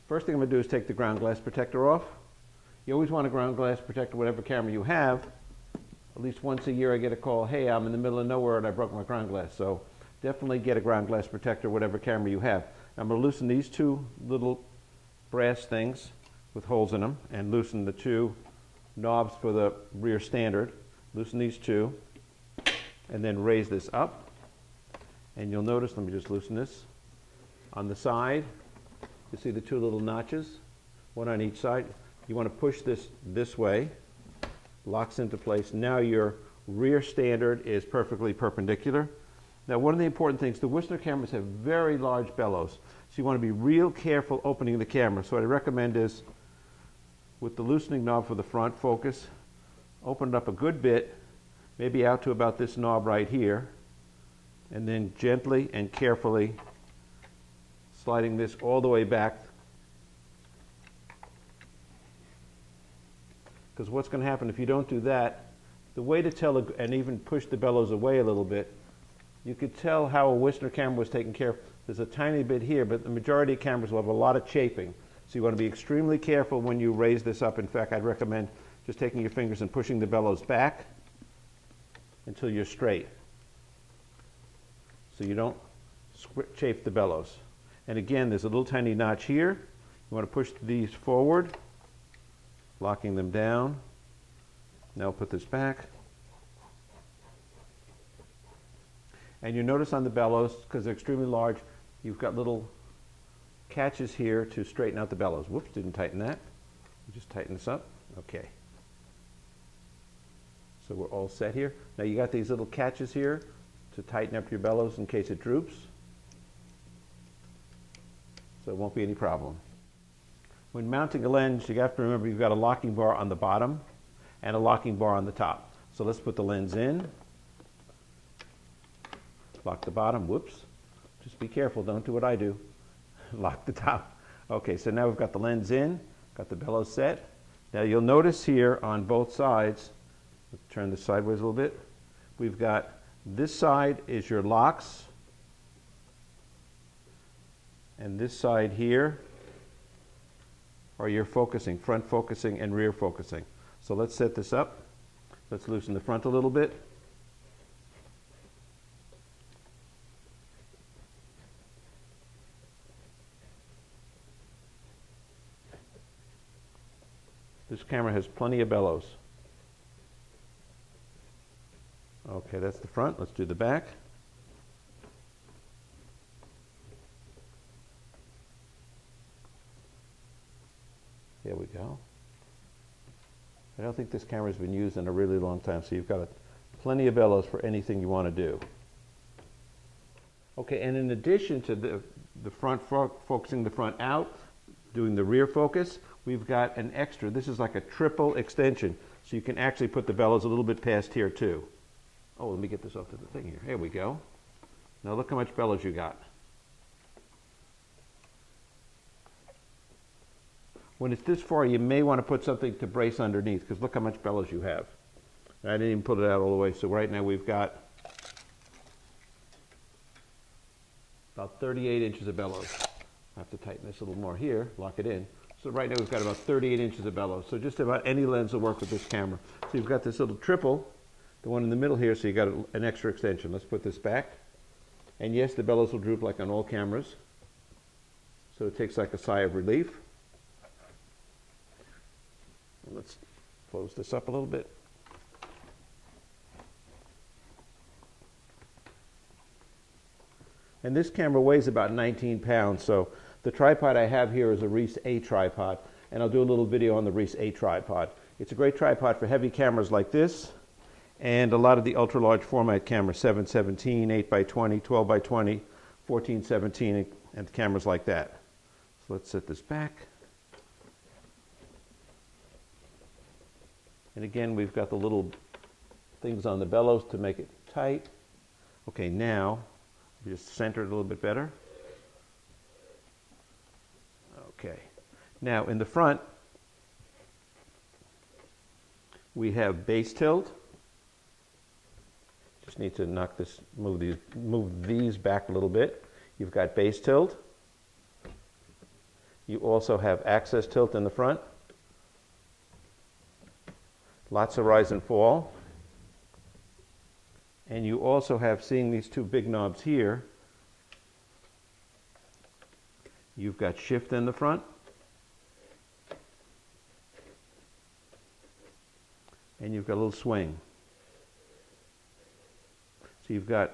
First thing I'm going to do is take the ground glass protector off. You always want a ground glass protector, whatever camera you have. At least once a year I get a call, hey, I'm in the middle of nowhere and I broke my ground glass. So definitely get a ground glass protector, whatever camera you have. I'm going to loosen these two little brass things with holes in them and loosen the two knobs for the rear standard. Loosen these two and then raise this up. And you'll notice, let me just loosen this. On the side, you see the two little notches, one on each side. You want to push this way, locks into place. Now your rear standard is perfectly perpendicular. Now one of the important things, the Wisner cameras have very large bellows, so you want to be real careful opening the camera. So what I recommend is, with the loosening knob for the front focus, open it up a good bit, maybe out to about this knob right here, and then gently and carefully sliding this all the way back. Because what's going to happen if you don't do that, the way to tell, and even push the bellows away a little bit, you could tell how a Wisner camera was taken care of. There's a tiny bit here, but the majority of cameras will have a lot of chafing. So you want to be extremely careful when you raise this up. In fact, I'd recommend just taking your fingers and pushing the bellows back until you're straight, so you don't chafe the bellows. And again, there's a little tiny notch here. You want to push these forward, locking them down. Now put this back. And you notice on the bellows, because they're extremely large, you've got little catches here to straighten out the bellows. Whoops, didn't tighten that. Just tighten this up. Okay. So we're all set here. Now you got these little catches here to tighten up your bellows in case it droops. So it won't be any problem. When mounting a lens, you have to remember you've got a locking bar on the bottom and a locking bar on the top. So let's put the lens in. Lock the bottom. Whoops. Just be careful. Don't do what I do. Lock the top. Okay, so now we've got the lens in, got the bellows set. Now you'll notice here on both sides, let's turn this sideways a little bit, we've got this side is your locks, and this side here are your focusing, front focusing and rear focusing. So let's set this up. Let's loosen the front a little bit. This camera has plenty of bellows. Okay, that's the front. Let's do the back. There we go. I don't think this camera's been used in a really long time, so you've got plenty of bellows for anything you want to do. Okay, and in addition to the front focusing the front out, doing the rear focus, we've got an extra. This is like a triple extension, so you can actually put the bellows a little bit past here too. Oh, let me get this off to the thing here. Here we go. Now look how much bellows you got. When it's this far, you may want to put something to brace underneath, because look how much bellows you have. I didn't even put it out all the way, so right now we've got about 38 inches of bellows. I have to tighten this a little more here, lock it in. So right now we've got about 38 inches of bellows. So just about any lens will work with this camera. So you've got this little triple, the one in the middle here, so you got an extra extension. Let's put this back. And yes, the bellows will droop like on all cameras. So it takes like a sigh of relief. Let's close this up a little bit. And this camera weighs about 19 pounds, so the tripod I have here is a Reese A tripod, and I'll do a little video on the Reese A tripod. It's a great tripod for heavy cameras like this, and a lot of the ultra-large format cameras, 7/17, 8x20, 12x20, 14/17, and cameras like that. So let's set this back. And again, we've got the little things on the bellows to make it tight. Okay, now, just center it a little bit better. Okay. Now, in the front, we have base tilt. Just need to knock this, move these back a little bit. You've got base tilt. You also have access tilt in the front. Lots of rise and fall. And you also have, seeing these two big knobs here, you've got shift in the front. And you've got a little swing. So you've got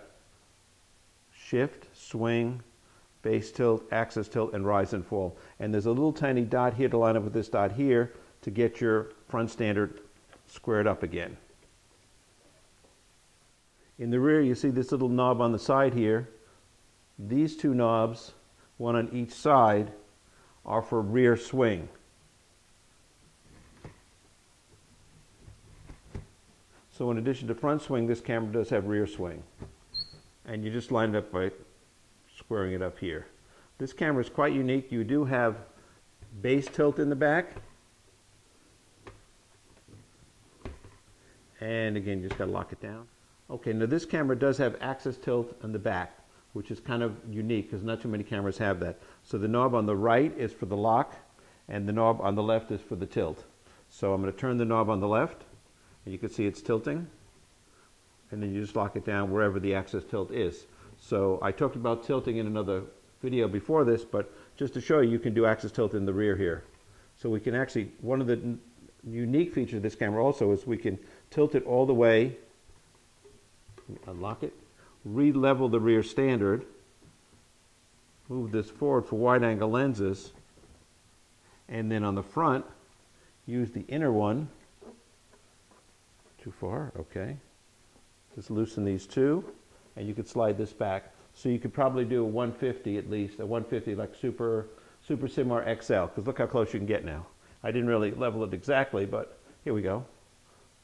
shift, swing, base tilt, axis tilt, and rise and fall. And there's a little tiny dot here to line up with this dot here to get your front standard squared up again. In the rear, you see this little knob on the side here. These two knobs, one on each side, are for rear swing. So in addition to front swing, this camera does have rear swing. And you just line it up by squaring it up here. This camera is quite unique. You do have base tilt in the back. And again, you just got to lock it down. Okay, now this camera does have axis tilt on the back, which is kind of unique because not too many cameras have that. So the knob on the right is for the lock, and the knob on the left is for the tilt. So I'm going to turn the knob on the left, and you can see it's tilting. And then you just lock it down wherever the axis tilt is. So I talked about tilting in another video before this, but just to show you, you can do axis tilt in the rear here. So we can actually, one of the unique features of this camera also is we can tilt it all the way, unlock it, re-level the rear standard, move this forward for wide angle lenses, and then on the front, use the inner one. Too far, okay. Just loosen these two, and you could slide this back. So you could probably do a 150 at least, a 150 like Super Simar XL, because look how close you can get now. I didn't really level it exactly, but here we go.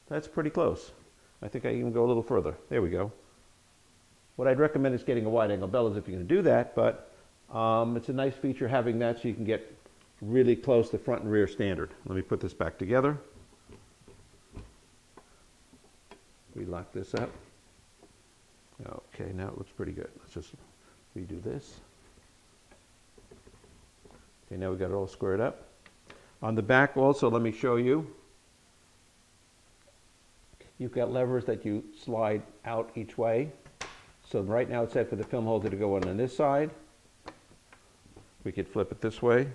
That's pretty close. I think I even go a little further. There we go. What I'd recommend is getting a wide angle bellows if you're going to do that, but it's a nice feature having that so you can get really close to front and rear standard. Let me put this back together. We lock this up. Okay, now it looks pretty good. Let's just redo this. Okay, now we got it all squared up. On the back also, let me show you. You've got levers that you slide out each way. So right now it's set for the film holder to go on this side. We could flip it this way.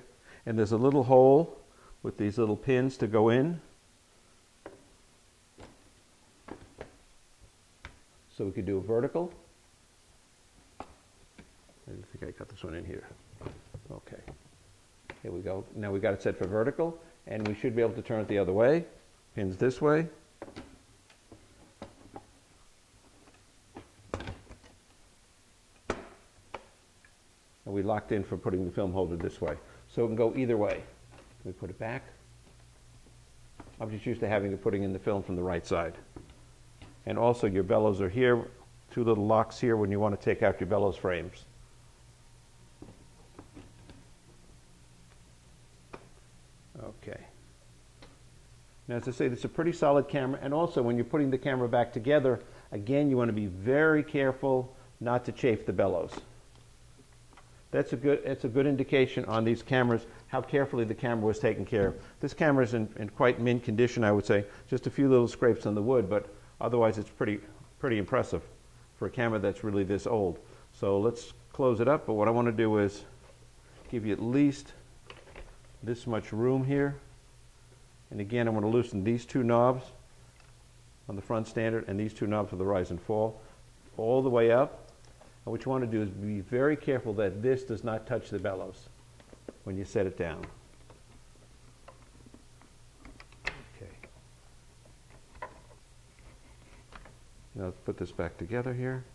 And there's a little hole with these little pins to go in. So we could do a vertical. I think I got this one in here. Okay. Here we go. Now we got it set for vertical, and we should be able to turn it the other way. Pins this way. And we locked in for putting the film holder this way. So it can go either way. We put it back. I'm just used to having it putting in the film from the right side. And also your bellows are here, two little locks here when you want to take out your bellows frames. Okay. Now as I say, this is a pretty solid camera, and also when you're putting the camera back together, again, you want to be very careful not to chafe the bellows. It's a good indication on these cameras how carefully the camera was taken care of. This camera is in quite mint condition, I would say. Just a few little scrapes on the wood, but otherwise it's pretty impressive for a camera that's really this old. So let's close it up, but what I want to do is give you at least this much room here. And again, I'm going to loosen these two knobs on the front standard and these two knobs for the rise and fall all the way up. And what you want to do is be very careful that this does not touch the bellows when you set it down. Okay. Now let's put this back together here.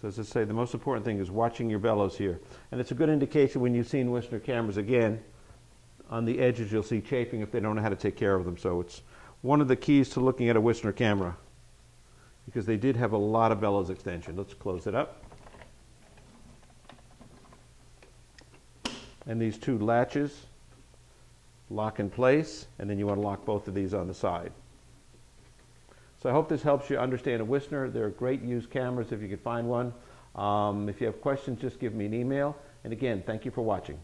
So as I say, the most important thing is watching your bellows here. And it's a good indication when you've seen Wisner cameras again, on the edges you'll see chafing if they don't know how to take care of them. So it's one of the keys to looking at a Wisner camera, because they did have a lot of bellows extension. Let's close it up. And these two latches lock in place, and then you want to lock both of these on the side. So I hope this helps you understand a Wisner. They're great used cameras if you can find one. If you have questions, just give me an email. And again, thank you for watching.